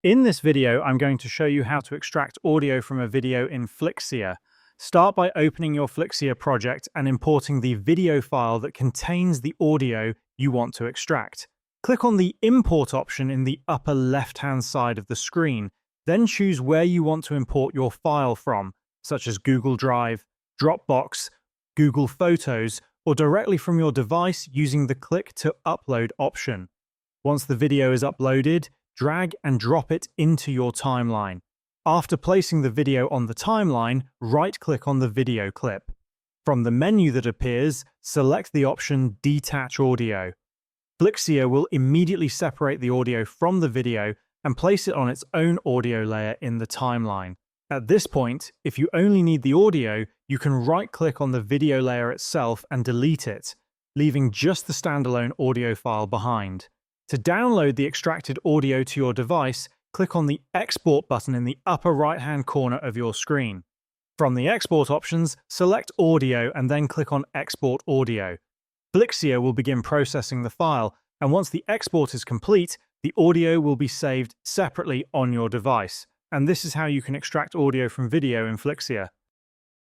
In this video, I'm going to show you how to extract audio from a video in Flixier. Start by opening your Flixier project and importing the video file that contains the audio you want to extract. Click on the Import option in the upper left-hand side of the screen, then choose where you want to import your file from, such as Google Drive, Dropbox, Google Photos, or directly from your device using the Click to Upload option. Once the video is uploaded, drag and drop it into your timeline. After placing the video on the timeline, right-click on the video clip. From the menu that appears, select the option Detach Audio. Flixier will immediately separate the audio from the video and place it on its own audio layer in the timeline. At this point, if you only need the audio, you can right-click on the video layer itself and delete it, leaving just the standalone audio file behind. To download the extracted audio to your device, click on the Export button in the upper right-hand corner of your screen. From the export options, select Audio and then click on Export Audio. Flixier will begin processing the file, and once the export is complete, the audio will be saved separately on your device. And this is how you can extract audio from video in Flixier.